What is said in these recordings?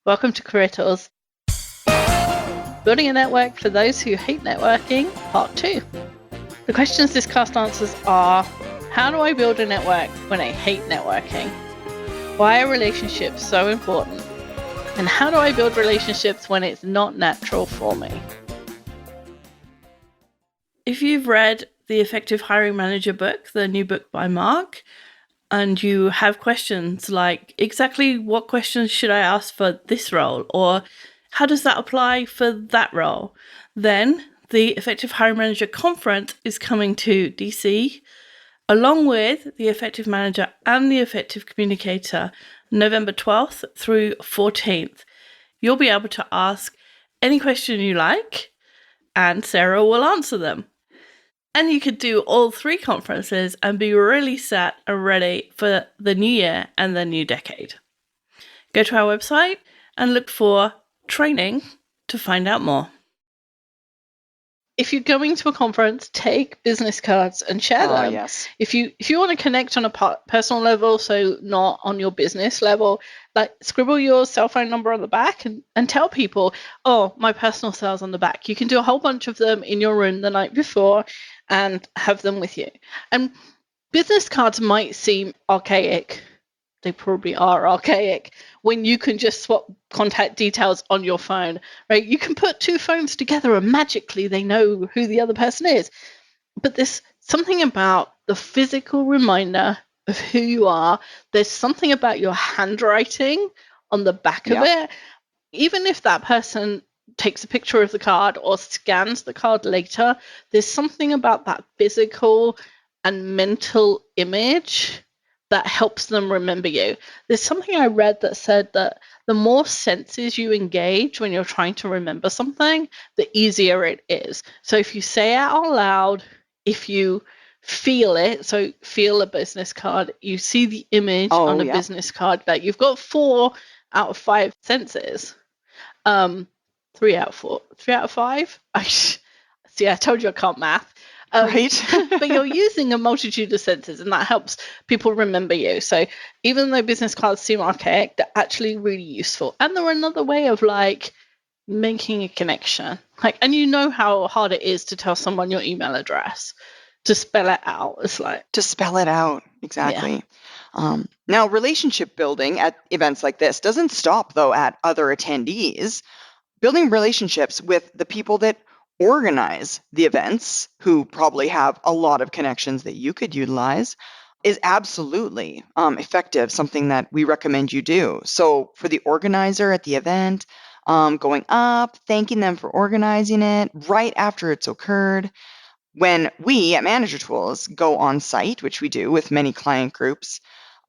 Welcome to Career Tools. Building a network for those who hate networking, part 2. The questions this cast answers are: how do I build a network when I hate networking? Why are relationships so important? And how do I build relationships when it's not natural for me? If you've read the Effective Hiring Manager book, the new book by Mark, and you have questions like, exactly what questions should I ask for this role? Or how does that apply for that role? Then the Effective Hiring Manager Conference is coming to DC, along with the Effective Manager and the Effective Communicator, November 12th through 14th. You'll be able to ask any question you like, and Sarah will answer them. And you could do all 3 conferences and be really set and ready for the new year and the new decade. Go to our website and look for training to find out more. If you're going to a conference, take business cards and share them. Yes. If you want to connect on a personal level, so not on your business level, like scribble your cell phone number on the back and tell people, oh, my personal cell's on the back. You can do a whole bunch of them in your room the night before and have them with you. And business cards might seem archaic. They probably are archaic when you can just swap contact details on your phone, right? You can put 2 phones together and magically they know who the other person is. But there's something about the physical reminder of who you are. There's something about your handwriting on the back of it. Even if that person takes a picture of the card or scans the card later, there's something about that physical and mental image that helps them remember you. There's something I read that said that the more senses you engage when you're trying to remember something, the easier it is. So if you say it out loud, if you feel it, so feel a business card, you see the image on a business card, that you've got 4 out of 5 senses. 3 out of 4, 3 out of 5. See, I told you I can't math. Right. But you're using a multitude of senses, and that helps people remember you. So even though business cards seem archaic, they're actually really useful. And they're another way of like making a connection. Like, and you know how hard it is to tell someone your email address, to spell it out. It's like to spell it out. Exactly. Yeah. Now, relationship building at events like this doesn't stop, though, at other attendees. Building relationships with the people that organize the events, who probably have a lot of connections that you could utilize, is absolutely effective, something that we recommend you do. So for the organizer at the event, going up, thanking them for organizing it right after it's occurred. When we at Manager Tools go on site, which we do with many client groups,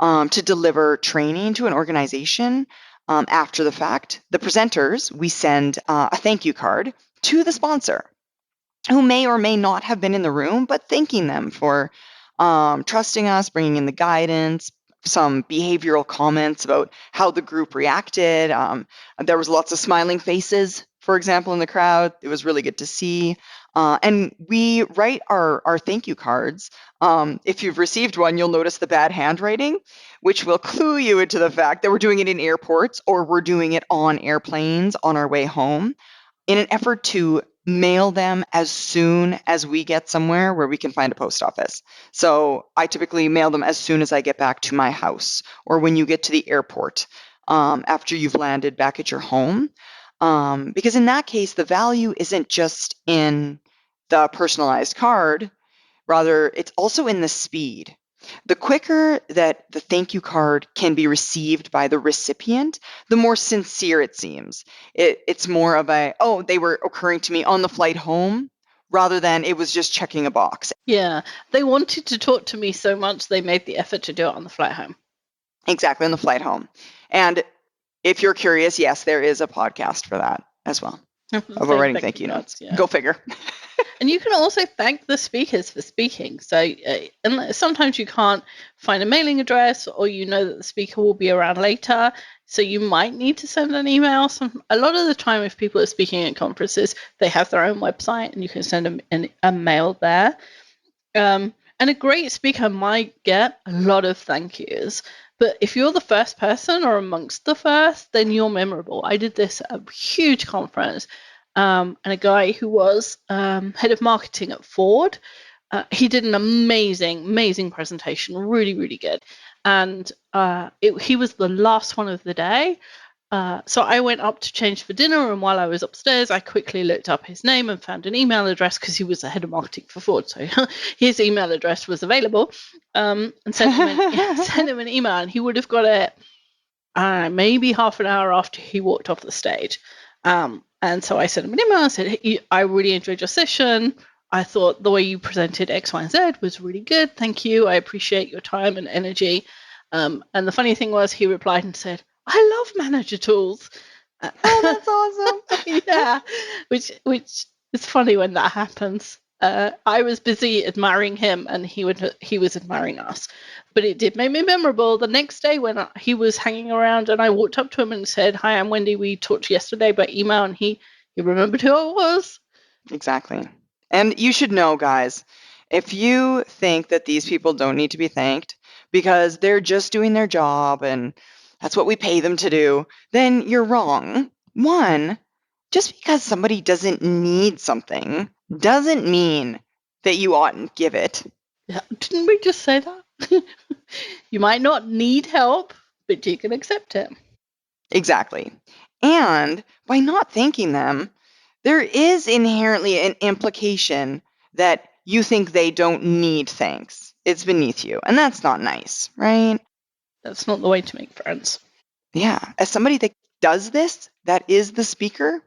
to deliver training to an organization, after the fact, the presenters, we send a thank you card to the sponsor, who may or may not have been in the room, but thanking them for trusting us, bringing in the guidance, some behavioral comments about how the group reacted. There was lots of smiling faces, for example, in the crowd. It was really good to see. And we write our thank you cards. If you've received one, you'll notice the bad handwriting, which will clue you into the fact that we're doing it in airports or we're doing it on airplanes on our way home, in an effort to mail them as soon as we get somewhere where we can find a post office. So I typically mail them as soon as I get back to my house, or when you get to the airport, after you've landed back at your home. Because in that case, the value isn't just in the personalized card, rather it's also in the speed. The quicker that the thank you card can be received by the recipient, the more sincere it seems. It's more of a, oh, they were occurring to me on the flight home, rather than it was just checking a box. Yeah, they wanted to talk to me so much they made the effort to do it on the flight home. Exactly, on the flight home. And if you're curious, yes, there is a podcast for that as well. Of writing thank you notes. Yeah. Go figure. And you can also thank the speakers for speaking. So and sometimes you can't find a mailing address, or you know that the speaker will be around later, so you might need to send an email. A lot of the time, if people are speaking at conferences, they have their own website, and you can send them a mail there. And a great speaker might get a lot of thank yous, But if you're the first person or amongst the first, then you're memorable. I did this at a huge conference, and a guy who was head of marketing at Ford, he did an amazing presentation, really, really good. And he was the last one of the day. So I went up to change for dinner, and while I was upstairs, I quickly looked up his name and found an email address because he was the head of marketing for Ford. So his email address was available, and sent him an email, and he would have got it maybe half an hour after he walked off the stage. And so I sent him an email and said, I really enjoyed your session. I thought the way you presented X, Y, and Z was really good. Thank you. I appreciate your time and energy. And the funny thing was, he replied and said, I love manager tools. Oh, that's awesome. Yeah, which is funny when that happens. I was busy admiring him, and he was admiring us. But it did make me memorable. The next day, when he was hanging around, and I walked up to him and said, "Hi, I'm Wendy. We talked yesterday by email," and he remembered who I was. Exactly. And you should know, guys, if you think that these people don't need to be thanked because they're just doing their job and that's what we pay them to do, then you're wrong. One, just because somebody doesn't need something doesn't mean that you oughtn't give it. Yeah, didn't we just say that? You might not need help, but you can accept it. Exactly. And by not thanking them, there is inherently an implication that you think they don't need thanks. It's beneath you. And that's not nice, right? That's not the way to make friends. Yeah. As somebody that does this, that is the speaker,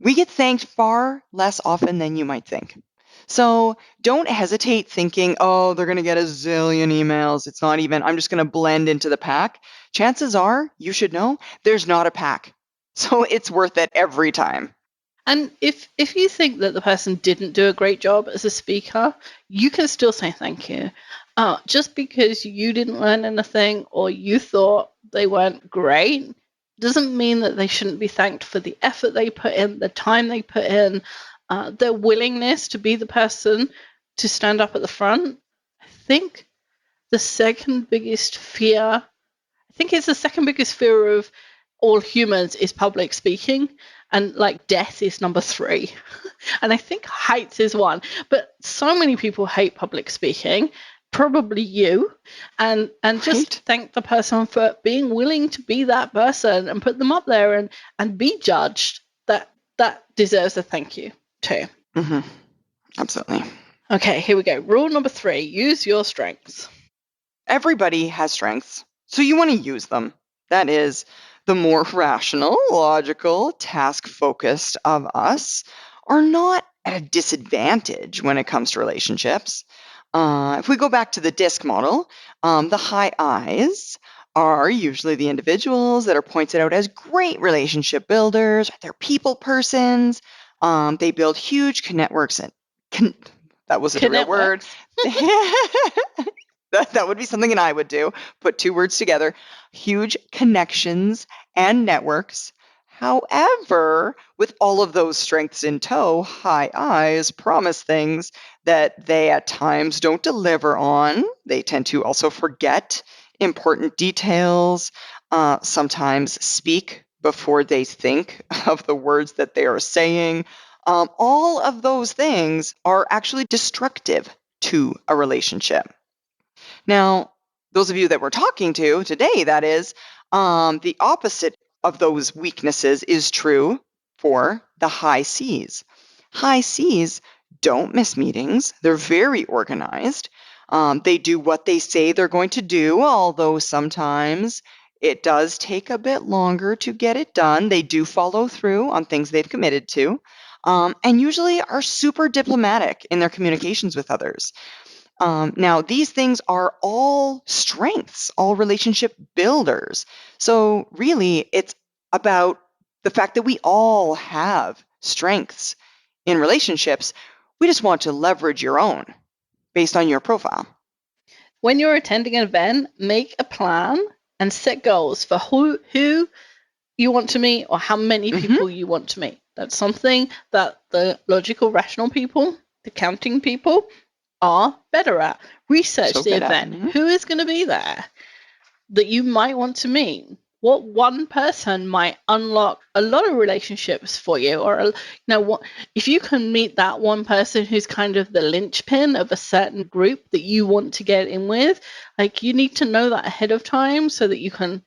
we get thanked far less often than you might think. So don't hesitate thinking, oh, they're going to get a zillion emails. It's not even, I'm just going to blend into the pack. Chances are, you should know, there's not a pack. So it's worth it every time. And if you think that the person didn't do a great job as a speaker, you can still say thank you. Just because you didn't learn anything or you thought they weren't great doesn't mean that they shouldn't be thanked for the effort they put in, the time they put in, their willingness to be the person to stand up at the front. I think the second biggest fear, of all humans is public speaking, and like death is number 3. And I think heights is 1, but so many people hate public speaking, probably you, and just thank the person for being willing to be that person and put them up there and be judged. That deserves a thank you too. Mm-hmm. Absolutely. Okay, here we go. Rule number 3, use your strengths. Everybody has strengths, so you want to use them. That is, the more rational, logical, task-focused of us are not at a disadvantage when it comes to relationships. If we go back to the DISC model, the high I's are usually the individuals that are pointed out as great relationship builders. They're people persons. They build huge networks and that wasn't a real word. That would be something that I would do. Put 2 words together. Huge connections and networks. However, with all of those strengths in tow, high I's promise things that they at times don't deliver on. They tend to also forget important details, sometimes speak before they think of the words that they are saying. All of those things are actually destructive to a relationship. Now, those of you that we're talking to today, that is, the opposite of those weaknesses is true for the high C's. High C's don't miss meetings. They're very organized. They do what they say they're going to do, although sometimes it does take a bit longer to get it done. They do follow through on things they've committed to, and usually are super diplomatic in their communications with others. Now, these things are all strengths, all relationship builders. So really, it's about the fact that we all have strengths in relationships. We just want to leverage your own based on your profile. When you're attending an event, make a plan and set goals for who you want to meet or how many people you want to meet. That's something that the logical, rational people, the counting people, are better at. Research the event. Who is going to be there? that you might want to meet? What one person might unlock a lot of relationships for you? Or, what if you can meet that one person who's kind of the linchpin of a certain group that you want to get in with, like, you need to know that ahead of time so that you can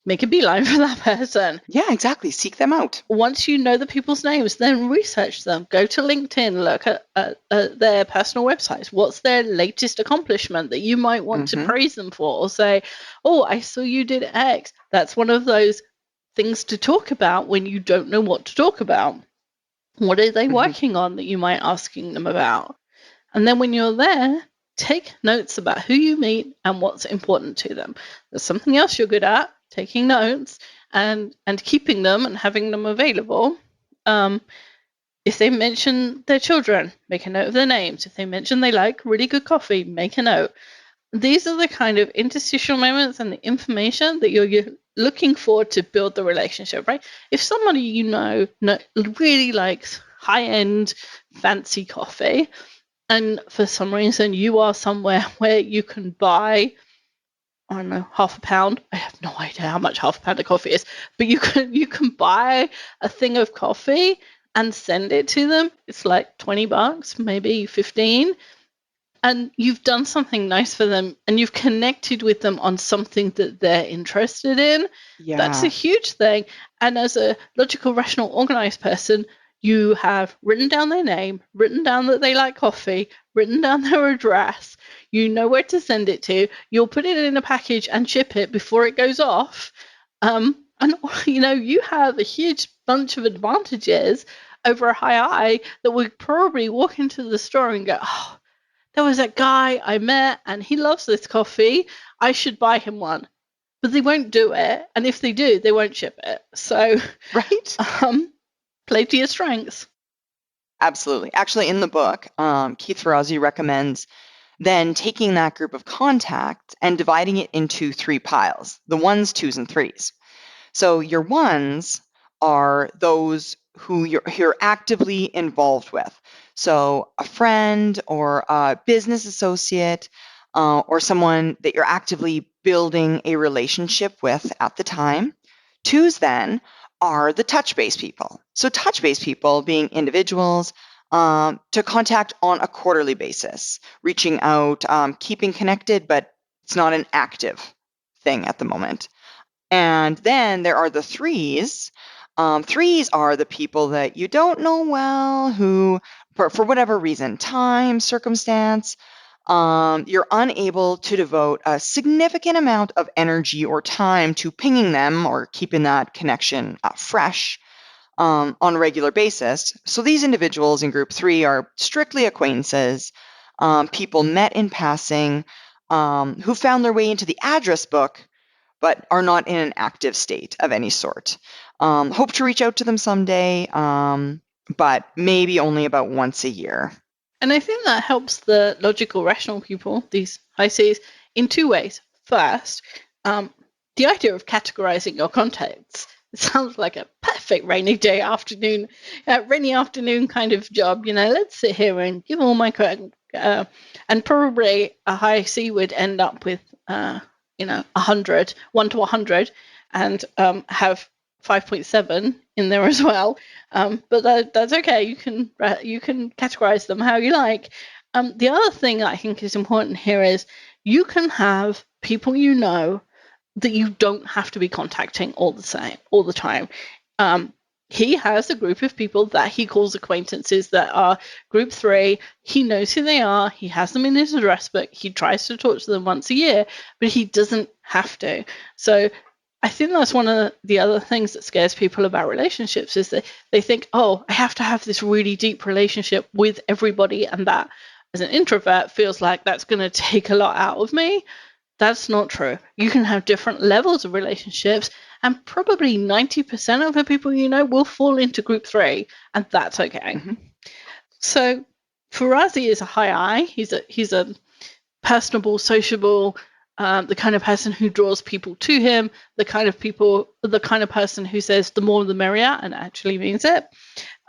make a beeline for that person. Yeah, exactly. Seek them out. Once you know the people's names, then research them. Go to LinkedIn, look at their personal websites. What's their latest accomplishment that you might want to praise them for? Or say, oh, I saw you did X. That's one of those things to talk about when you don't know what to talk about. What are they working on that you might asking them about? And then when you're there, take notes about who you meet and what's important to them. There's something else you're good at, taking notes and keeping them and having them available. If they mention their children, make a note of their names. If they mention they like really good coffee, make a note. These are the kind of interstitial moments and the information that you're looking for to build the relationship, right? If somebody you know really likes high-end fancy coffee, and for some reason you are somewhere where you can buy, I don't know, half a pound. I have no idea how much half a pound of coffee is, but you can buy a thing of coffee and send it to them. It's like $20, maybe 15. And you've done something nice for them and you've connected with them on something that they're interested in. Yeah. That's a huge thing. And as a logical, rational, organized person, you have written down their name, written down that they like coffee, written down their address. You know where to send it to. You'll put it in a package and ship it before it goes off. And, you have a huge bunch of advantages over a high I that would probably walk into the store and go, oh, there was that guy I met and he loves this coffee. I should buy him one. But they won't do it. And if they do, they won't ship it. So, right. Play to your strengths. Absolutely. Actually, in the book, Keith Ferrazzi recommends then taking that group of contacts and dividing it into 3 piles, the 1s, 2s, and 3s. So your 1s are those who you're actively involved with. So a friend or a business associate or someone that you're actively building a relationship with at the time. 2s then are the touch-based people. So touch-based people being individuals to contact on a quarterly basis, reaching out, keeping connected, but it's not an active thing at the moment. And then there are the 3s. 3s are the people that you don't know well, who, for whatever reason, time, circumstance, you're unable to devote a significant amount of energy or time to pinging them or keeping that connection fresh on a regular basis. So these individuals in group 3 are strictly acquaintances, people met in passing, who found their way into the address book, but are not in an active state of any sort. Hope to reach out to them someday, but maybe only about once a year. And I think that helps the logical, rational people, these high Cs, in 2 ways. First, the idea of categorizing your contacts. It sounds like a perfect rainy afternoon kind of job. Let's sit here and give all my and probably a high C would end up with 100, 1 to 100, and have 5.7 in there as well. But that's okay. You can categorize them how you like. The other thing I think is important here is you can have people that you don't have to be contacting all the time. He has a group of people that he calls acquaintances that are group 3. He knows who they are. He has them in his address book. He tries to talk to them once a year, but he doesn't have to. So I think that's one of the other things that scares people about relationships is that they think, oh, I have to have this really deep relationship with everybody. And that, as an introvert, feels like that's going to take a lot out of me. That's not true. You can have different levels of relationships, and probably 90% of the people will fall into group 3, and that's okay. Mm-hmm. So Ferrazzi is a high I. He's a personable, sociable, the kind of person who draws people to him, the kind of person who says the more the merrier and actually means it.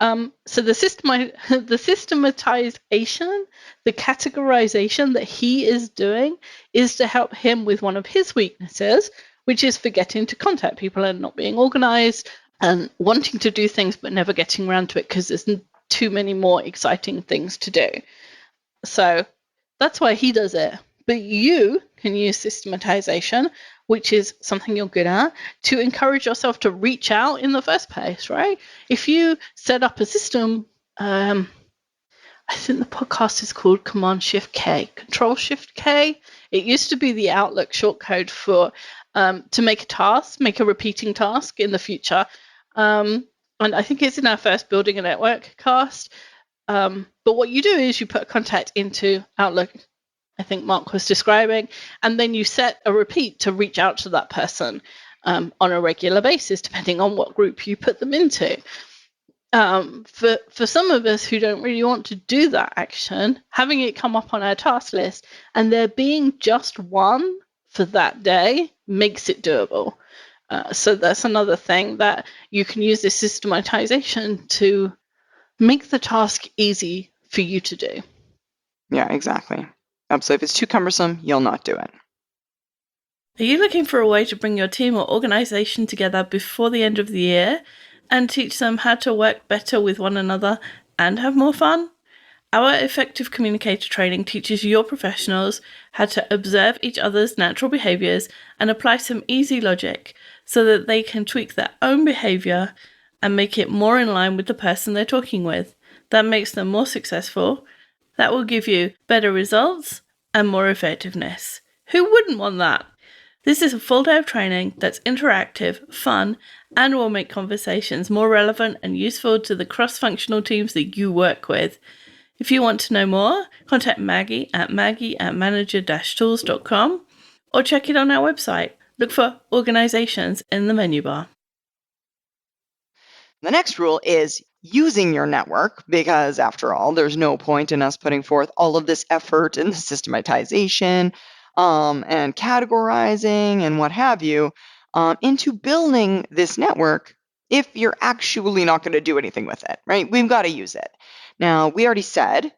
So the the systematization, the categorization that he is doing is to help him with one of his weaknesses, which is forgetting to contact people and not being organized and wanting to do things but never getting around to it because there's too many more exciting things to do. So that's why he does it. But you can use systematization, which is something you're good at, to encourage yourself to reach out in the first place, right? If you set up a system, I think the podcast is called Command Shift K, Control Shift K. It used to be the Outlook shortcode for to make a task, make a repeating task in the future. And I think it's in our first Building a Network cast. But what you do is you put a contact into Outlook, I think Mark was describing, and then you set a repeat to reach out to that person on a regular basis, depending on what group you put them into. For some of us who don't really want to do that action, having it come up on our task list and there being just one for that day makes it doable. So that's another thing that you can use this systematization to make the task easy for you to do. Yeah, exactly. So if it's too cumbersome, you'll not do it. Are you looking for a way to bring your team or organization together before the end of the year and teach them how to work better with one another and have more fun? Our Effective Communicator training teaches your professionals how to observe each other's natural behaviors and apply some easy logic so that they can tweak their own behavior and make it more in line with the person they're talking with. That makes them more successful. That will give you better results and more effectiveness. Who wouldn't want that? This is a full day of training that's interactive, fun, and will make conversations more relevant and useful to the cross-functional teams that you work with. If you want to know more, contact Maggie at manager-tools.com or check it on our website. Look for organizations in the menu bar. The next rule is using your network, because after all, there's no point in us putting forth all of this effort in the systematization and categorizing and what have you into building this network if you're actually not going to do anything with it, right? We've got to use it. Now, we already said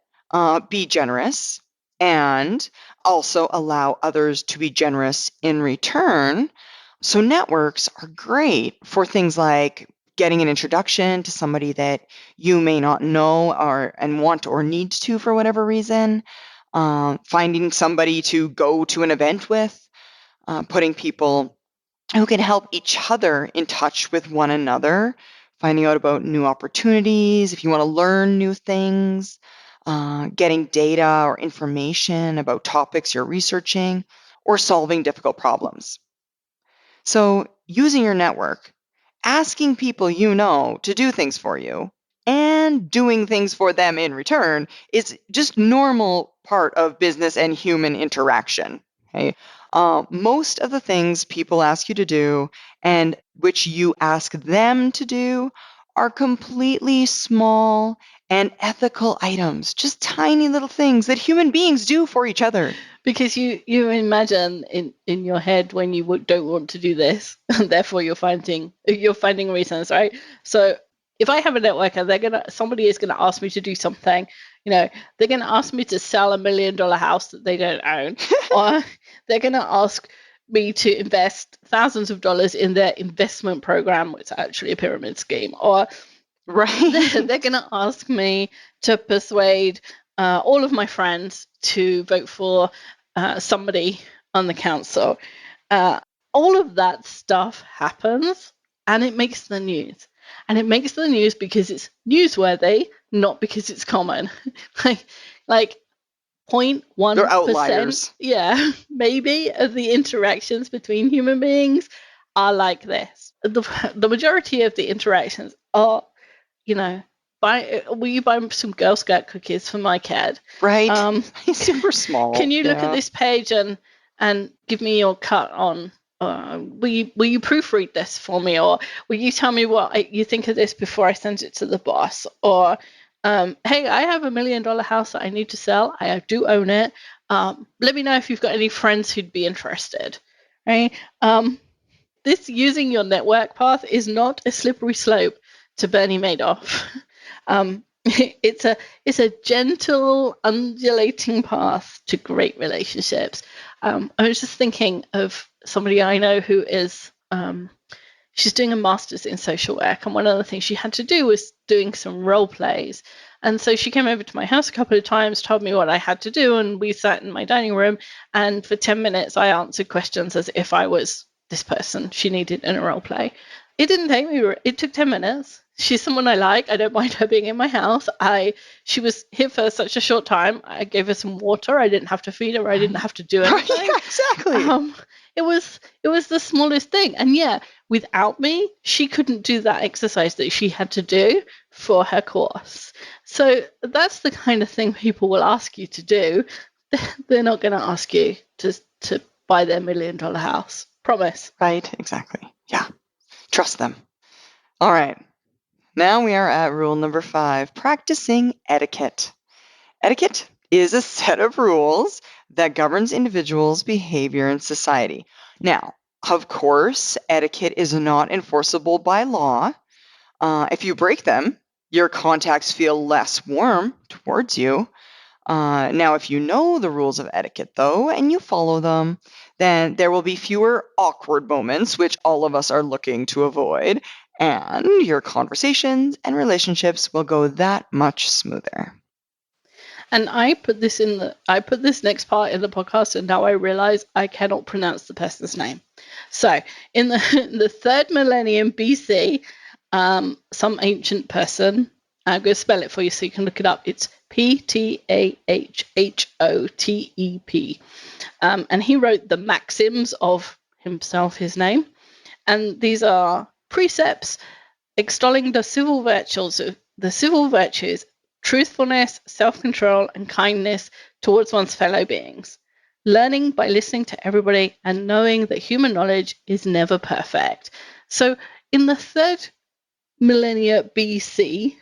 be generous and also allow others to be generous in return. So networks are great for things like getting an introduction to somebody that you may not know and want or need to for whatever reason, finding somebody to go to an event with, putting people who can help each other in touch with one another, finding out about new opportunities, if you want to learn new things, getting data or information about topics you're researching, or solving difficult problems. So using your network, asking people you know to do things for you, and doing things for them in return is just normal part of business and human interaction. Okay? Most of the things people ask you to do and which you ask them to do are completely small and ethical items, just tiny little things that human beings do for each other. Because you imagine in your head when you don't want to do this, and therefore you're finding reasons, right? So if I have a network and somebody is gonna ask me to do something, they're gonna ask me to sell $1 million house that they don't own, or they're gonna ask me to invest thousands of dollars in their investment program, which is actually a pyramid scheme, or right, they're gonna ask me to persuade all of my friends to vote for somebody on the council. All of that stuff happens and it makes the news. And it makes the news because it's newsworthy, not because it's common. like 0.1%. They're outliers. Yeah, maybe of the interactions between human beings are like this. The majority of the interactions are, will you buy some Girl Scout cookies for my cat? Right. Super small. Can you look at this page and give me your cut on? Will you proofread this for me, or will you tell me what you think of this before I send it to the boss? Or hey, I have $1 million house that I need to sell. I do own it. Let me know if you've got any friends who'd be interested. Right? This using your network path is not a slippery slope to Bernie Madoff. It's a gentle, undulating path to great relationships. I was just thinking of somebody I know who is she's doing a master's in social work, and one of the things she had to do was doing some role plays. And so she came over to my house a couple of times, told me what I had to do, and we sat in my dining room, and for 10 minutes I answered questions as if I was this person she needed in a role play. It didn't take me, it took 10 minutes. She's someone I like. I don't mind her being in my house. She was here for such a short time. I gave her some water. I didn't have to feed her. I didn't have to do anything. Yeah, exactly. It was the smallest thing. And yeah, without me, she couldn't do that exercise that she had to do for her course. So that's the kind of thing people will ask you to do. They're not going to ask you to buy their $1 million house. Promise. Right, exactly. Yeah. Trust them. All right. Now we are at rule number 5, practicing etiquette. Etiquette is a set of rules that governs individuals' behavior in society. Now, of course, etiquette is not enforceable by law. If you break them, your contacts feel less warm towards you. Now, if you know the rules of etiquette, though, and you follow them, then there will be fewer awkward moments, which all of us are looking to avoid, and your conversations and relationships will go that much smoother. And I put this next part in the podcast, and now I realize I cannot pronounce the person's name. So, in the 3rd millennium BC, some ancient person, I'm going to spell it for you so you can look it up. It's Ptahhotep. And he wrote the maxims of himself, his name. And these are precepts extolling the civil virtues, truthfulness, self-control, and kindness towards one's fellow beings. Learning by listening to everybody and knowing that human knowledge is never perfect. So in the 3rd millennia BC,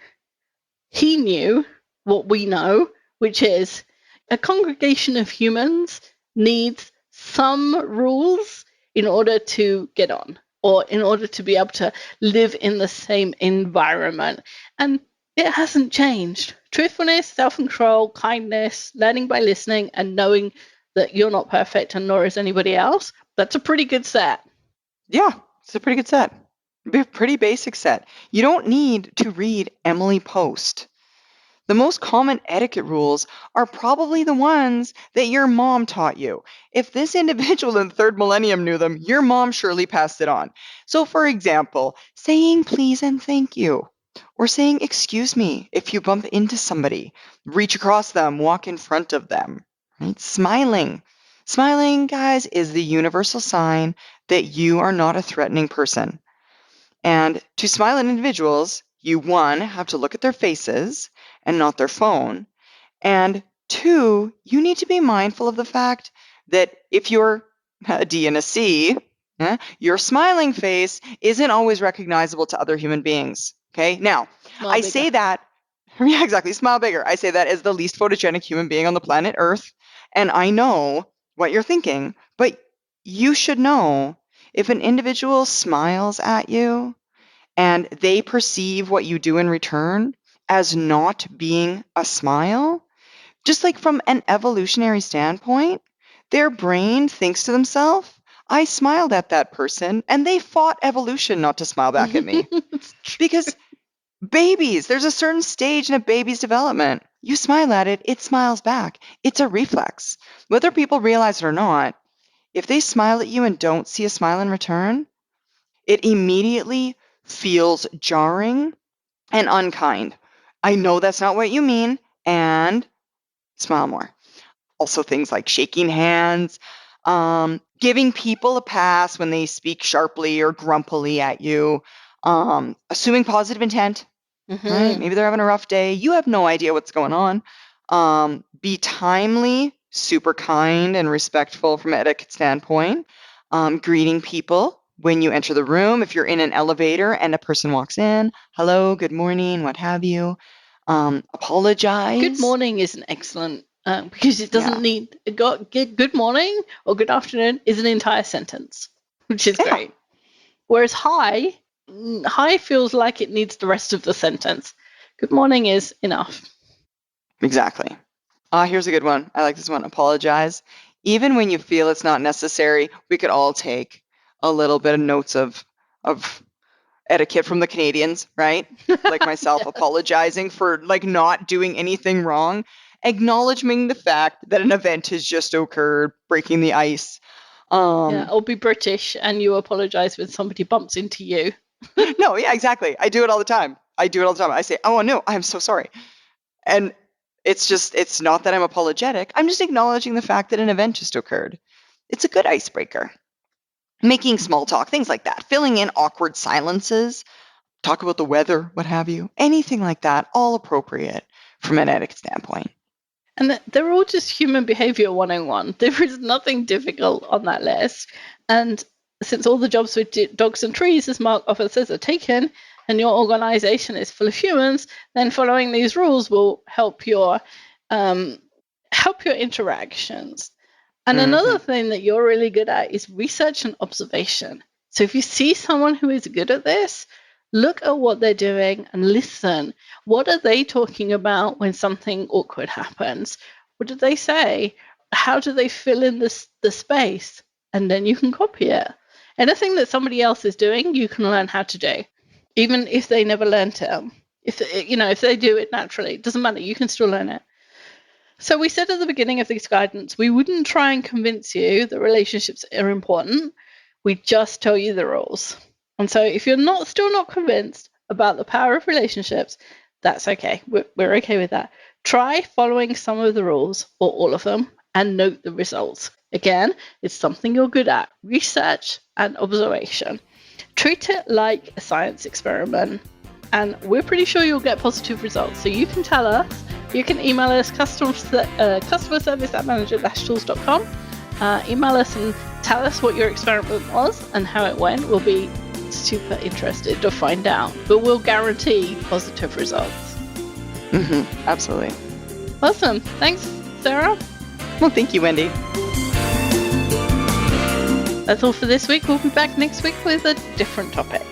he knew what we know, which is a congregation of humans needs some rules in order to get on, or in order to be able to live in the same environment. And it hasn't changed. Truthfulness, self-control, kindness, learning by listening, and knowing that you're not perfect and nor is anybody else. That's a pretty good set. Yeah, it's a pretty good set. A pretty basic set. You don't need to read Emily Post. The most common etiquette rules are probably the ones that your mom taught you. If this individual in the 3rd millennium knew them, your mom surely passed it on. So, for example, saying please and thank you, or saying excuse me if you bump into somebody, reach across them, walk in front of them, right? Smiling. Smiling, guys, is the universal sign that you are not a threatening person. And to smile at individuals, you, 1, have to look at their faces and not their phone. And 2, you need to be mindful of the fact that if you're a D and a C, your smiling face isn't always recognizable to other human beings. Okay? Now, Smile bigger. say that, yeah, exactly, smile bigger. I say that as the least photogenic human being on the planet Earth. And I know what you're thinking, but you should know if an individual smiles at you and they perceive what you do in return as not being a smile, just like from an evolutionary standpoint, their brain thinks to themselves, I smiled at that person, and they fought evolution not to smile back at me. Because babies, there's a certain stage in a baby's development. You smile at it, it smiles back. It's a reflex. Whether people realize it or not, if they smile at you and don't see a smile in return, it immediately feels jarring and unkind. I know that's not what you mean, and smile more. Also, things like shaking hands, giving people a pass when they speak sharply or grumpily at you, assuming positive intent. Right? Maybe they're having a rough day. You have no idea what's going on. Be timely, super kind and respectful from an etiquette standpoint. Greeting people when you enter the room. If you're in an elevator and a person walks in, hello, good morning, what have you. Apologize. Good morning is an excellent, because it doesn't need good morning or good afternoon is an entire sentence, which is great. Whereas hi feels like it needs the rest of the sentence. Good morning is enough. Exactly. Here's a good one. I like this one. Apologize. Even when you feel it's not necessary, we could all take a little bit of notes of etiquette from the Canadians, right? Like myself, apologizing for like not doing anything wrong, acknowledging the fact that an event has just occurred, breaking the ice. Or be British and you apologize when somebody bumps into you. No, yeah, exactly. I do it all the time. I say, "Oh no, I'm so sorry," and it's not that I'm apologetic. I'm just acknowledging the fact that an event just occurred. It's a good icebreaker. Making small talk, things like that, filling in awkward silences, talk about the weather, what have you, anything like that, all appropriate from an etiquette standpoint. And they're all just human behavior 101. There is nothing difficult on that list. And since all the jobs with dogs and trees, as Mark officers, are taken, and your organization is full of humans, then following these rules will help your interactions. And another thing that you're really good at is research and observation. So if you see someone who is good at this, look at what they're doing and listen. What are they talking about when something awkward happens? What do they say? How do they fill in the space? And then you can copy it. Anything that somebody else is doing, you can learn how to do, even if they never learned it. If they do it naturally, it doesn't matter. You can still learn it. So we said at the beginning of this guidance, we wouldn't try and convince you that relationships are important. We just tell you the rules. And so if you're still not convinced about the power of relationships, that's okay. We're okay with that. Try following some of the rules or all of them and note the results. Again, it's something you're good at, research and observation. Treat it like a science experiment, and we're pretty sure you'll get positive results. So you can tell us, you can email us customer service at manager-tools.com. Email us and tell us what your experiment was and how it went. We'll be super interested to find out, but we'll guarantee positive results. Absolutely. Awesome. Thanks, Sarah. Well, thank you, Wendy. That's all for this week. We'll be back next week with a different topic.